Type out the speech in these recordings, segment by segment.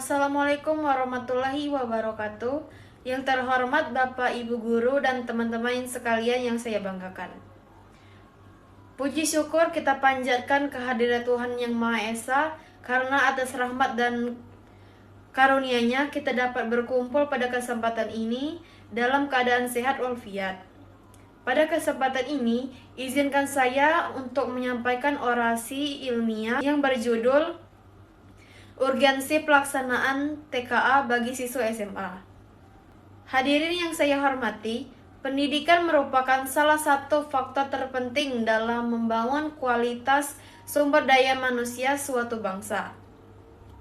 Assalamualaikum warahmatullahi wabarakatuh. Yang terhormat Bapak Ibu Guru dan teman-teman sekalian yang saya banggakan. Puji syukur kita panjatkan kehadirat Tuhan Yang Maha Esa, karena atas rahmat dan karunia-Nya kita dapat berkumpul pada kesempatan ini dalam keadaan sehat walafiat. Pada kesempatan ini, izinkan saya untuk menyampaikan orasi ilmiah yang berjudul Urgensi Pelaksanaan TKA bagi Siswa SMA. Hadirin yang saya hormati, pendidikan merupakan salah satu faktor terpenting dalam membangun kualitas sumber daya manusia suatu bangsa.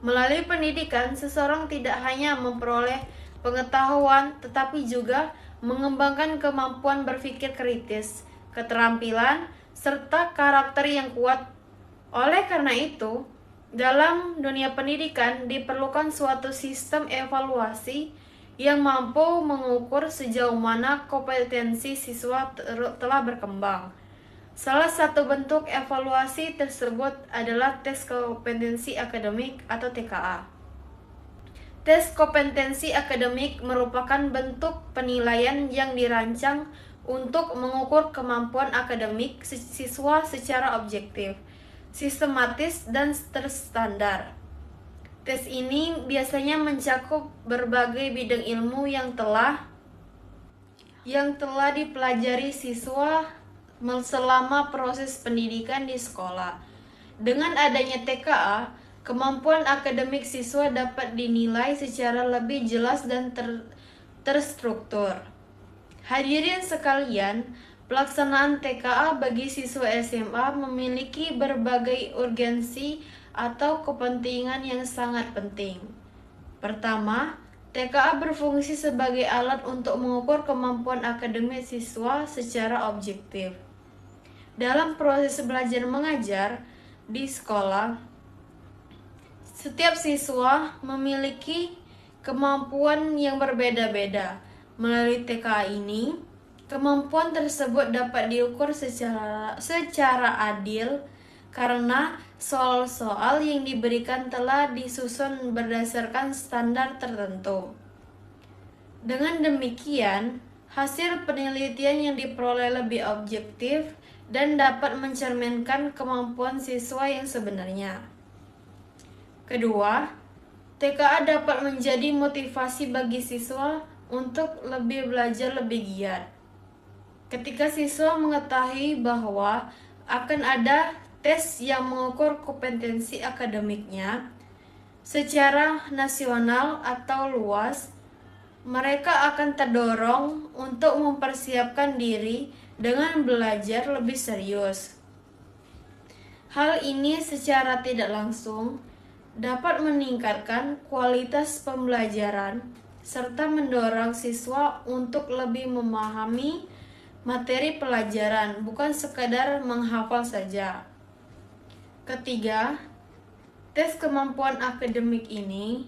Melalui pendidikan, seseorang tidak hanya memperoleh pengetahuan, tetapi juga mengembangkan kemampuan berpikir kritis, keterampilan, serta karakter yang kuat. Oleh karena itu, dalam dunia pendidikan diperlukan suatu sistem evaluasi yang mampu mengukur sejauh mana kompetensi siswa telah berkembang. Salah satu bentuk evaluasi tersebut adalah tes kompetensi akademik atau TKA. Tes kompetensi akademik merupakan bentuk penilaian yang dirancang untuk mengukur kemampuan akademik siswa secara objektif, sistematis, dan terstandar. Tes ini biasanya mencakup berbagai bidang ilmu yang telah dipelajari siswa selama proses pendidikan di sekolah. Dengan adanya TKA, kemampuan akademik siswa dapat dinilai secara lebih jelas dan terstruktur. Hadirin sekalian, pelaksanaan TKA bagi siswa SMA memiliki berbagai urgensi atau kepentingan yang sangat penting. Pertama, TKA berfungsi sebagai alat untuk mengukur kemampuan akademik siswa secara objektif. Dalam proses belajar mengajar di sekolah, setiap siswa memiliki kemampuan yang berbeda-beda. Melalui TKA ini, kemampuan tersebut dapat diukur secara adil karena soal-soal yang diberikan telah disusun berdasarkan standar tertentu. Dengan demikian, hasil penelitian yang diperoleh lebih objektif dan dapat mencerminkan kemampuan siswa yang sebenarnya. Kedua, TKA dapat menjadi motivasi bagi siswa untuk lebih belajar lebih giat. Ketika siswa mengetahui bahwa akan ada tes yang mengukur kompetensi akademiknya secara nasional atau luas, mereka akan terdorong untuk mempersiapkan diri dengan belajar lebih serius. Hal ini secara tidak langsung dapat meningkatkan kualitas pembelajaran serta mendorong siswa untuk lebih memahami materi pelajaran, bukan sekadar menghafal saja. Ketiga, tes kemampuan akademik ini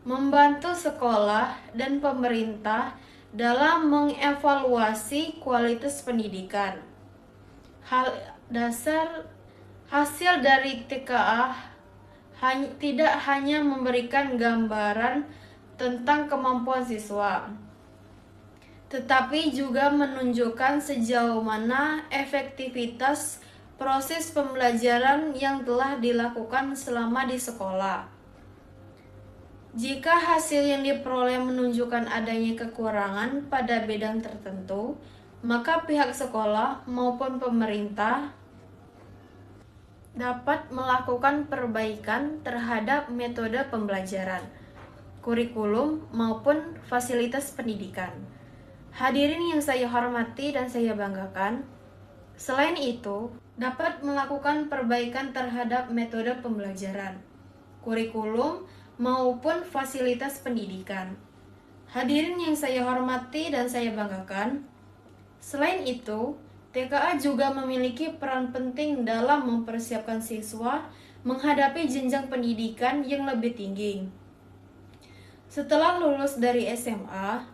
membantu sekolah dan pemerintah dalam mengevaluasi kualitas pendidikan. Hasil dari TKA tidak hanya memberikan gambaran tentang kemampuan siswa, tetapi juga menunjukkan sejauh mana efektivitas proses pembelajaran yang telah dilakukan selama di sekolah. Jika hasil yang diperoleh menunjukkan adanya kekurangan pada bidang tertentu, maka pihak sekolah maupun pemerintah dapat melakukan perbaikan terhadap metode pembelajaran, kurikulum, maupun fasilitas pendidikan. Hadirin yang saya hormati dan saya banggakan, selain itu, dapat melakukan perbaikan terhadap metode pembelajaran, kurikulum, maupun fasilitas pendidikan. Hadirin yang saya hormati dan saya banggakan, selain itu, TKA juga memiliki peran penting dalam mempersiapkan siswa menghadapi jenjang pendidikan yang lebih tinggi. Setelah lulus dari SMA,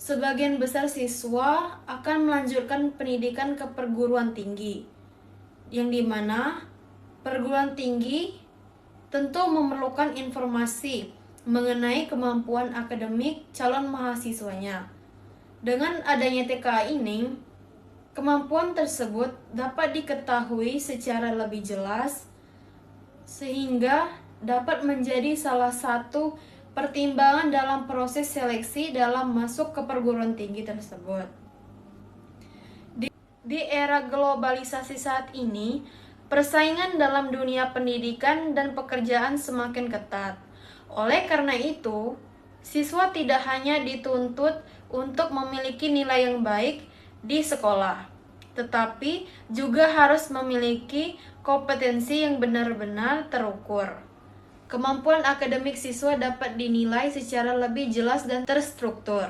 sebagian besar siswa akan melanjutkan pendidikan ke perguruan tinggi, yang dimana perguruan tinggi tentu memerlukan informasi mengenai kemampuan akademik calon mahasiswanya. Dengan adanya TKA ini, kemampuan tersebut dapat diketahui secara lebih jelas sehingga dapat menjadi salah satu pertimbangan dalam proses seleksi dalam masuk ke perguruan tinggi tersebut. Di era globalisasi saat ini, persaingan dalam dunia pendidikan dan pekerjaan semakin ketat. Oleh karena itu, siswa tidak hanya dituntut untuk memiliki nilai yang baik di sekolah, tetapi juga harus memiliki kompetensi yang benar-benar terukur. Kemampuan akademik siswa dapat dinilai secara lebih jelas dan terstruktur.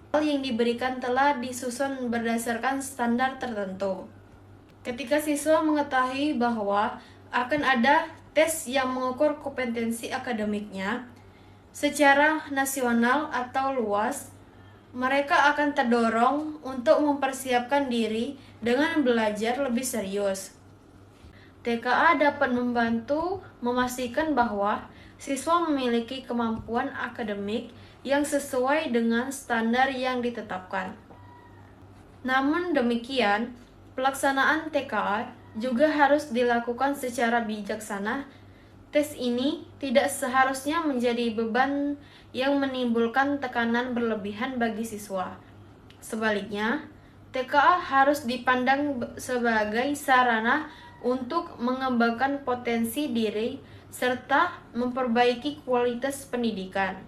Hal yang diberikan telah disusun berdasarkan standar tertentu. Ketika siswa mengetahui bahwa akan ada tes yang mengukur kompetensi akademiknya secara nasional atau luas, mereka akan terdorong untuk mempersiapkan diri dengan belajar lebih serius. TKA dapat membantu memastikan bahwa siswa memiliki kemampuan akademik yang sesuai dengan standar yang ditetapkan. Namun demikian, pelaksanaan TKA juga harus dilakukan secara bijaksana. Tes ini tidak seharusnya menjadi beban yang menimbulkan tekanan berlebihan bagi siswa. Sebaliknya, TKA harus dipandang sebagai sarana untuk mengembangkan potensi diri serta memperbaiki kualitas pendidikan.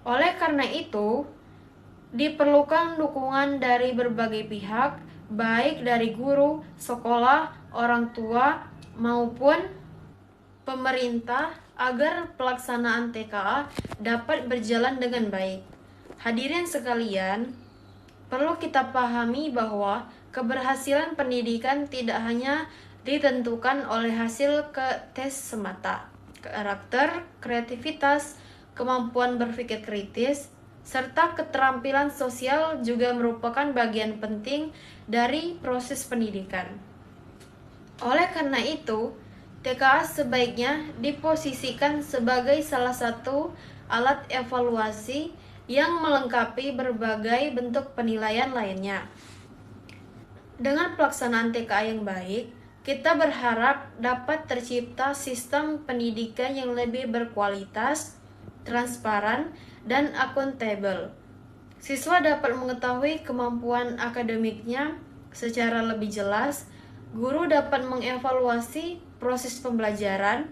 Oleh karena itu, diperlukan dukungan dari berbagai pihak, baik dari guru, sekolah, orang tua, maupun pemerintah agar pelaksanaan TKA dapat berjalan dengan baik. Hadirin sekalian, perlu kita pahami bahwa keberhasilan pendidikan tidak hanya ditentukan oleh hasil tes semata. Karakter, kreativitas, kemampuan berpikir kritis, serta keterampilan sosial juga merupakan bagian penting dari proses pendidikan. Oleh karena itu, TKA sebaiknya diposisikan sebagai salah satu alat evaluasi yang melengkapi berbagai bentuk penilaian lainnya. Dengan pelaksanaan TKA yang baik, kita berharap dapat tercipta sistem pendidikan yang lebih berkualitas, transparan, dan akuntabel. Siswa dapat mengetahui kemampuan akademiknya secara lebih jelas, guru dapat mengevaluasi proses pembelajaran,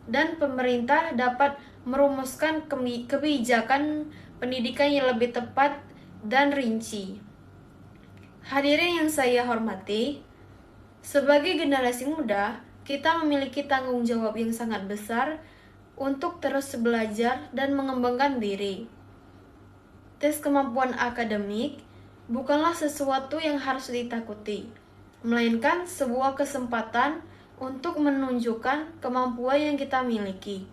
dan pemerintah dapat merumuskan kebijakan pendidikan yang lebih tepat dan rinci. Hadirin yang saya hormati, sebagai generasi muda, kita memiliki tanggung jawab yang sangat besar untuk terus belajar dan mengembangkan diri. Tes kemampuan akademik bukanlah sesuatu yang harus ditakuti, melainkan sebuah kesempatan untuk menunjukkan kemampuan yang kita miliki.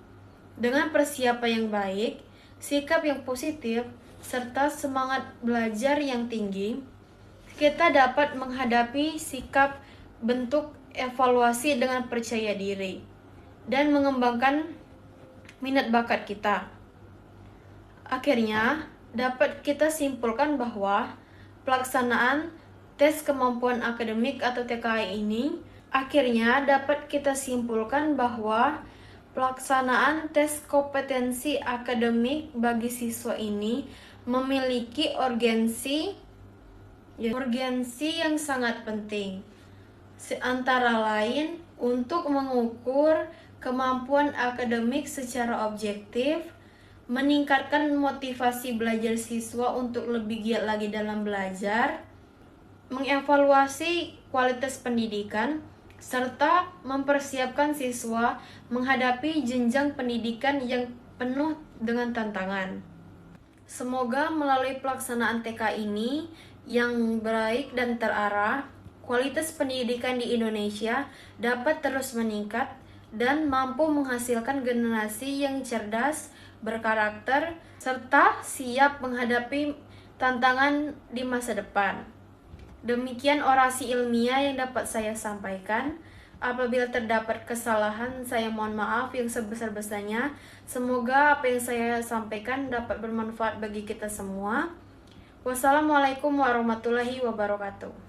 Dengan persiapan yang baik, sikap yang positif, serta semangat belajar yang tinggi, kita dapat menghadapi sikap bentuk evaluasi dengan percaya diri dan mengembangkan minat bakat kita. Akhirnya, dapat kita simpulkan bahwa pelaksanaan tes kemampuan akademik atau TKA ini pelaksanaan tes kompetensi akademik bagi siswa ini memiliki urgensi yang sangat penting. Antara lain, untuk mengukur kemampuan akademik secara objektif, meningkatkan motivasi belajar siswa untuk lebih giat lagi dalam belajar, mengevaluasi kualitas pendidikan, serta mempersiapkan siswa menghadapi jenjang pendidikan yang penuh dengan tantangan. Semoga melalui pelaksanaan TK ini yang baik dan terarah, kualitas pendidikan di Indonesia dapat terus meningkat dan mampu menghasilkan generasi yang cerdas, berkarakter, serta siap menghadapi tantangan di masa depan. Demikian orasi ilmiah yang dapat saya sampaikan. Apabila terdapat kesalahan, saya mohon maaf yang sebesar-besarnya. Semoga apa yang saya sampaikan dapat bermanfaat bagi kita semua. Wassalamualaikum warahmatullahi wabarakatuh.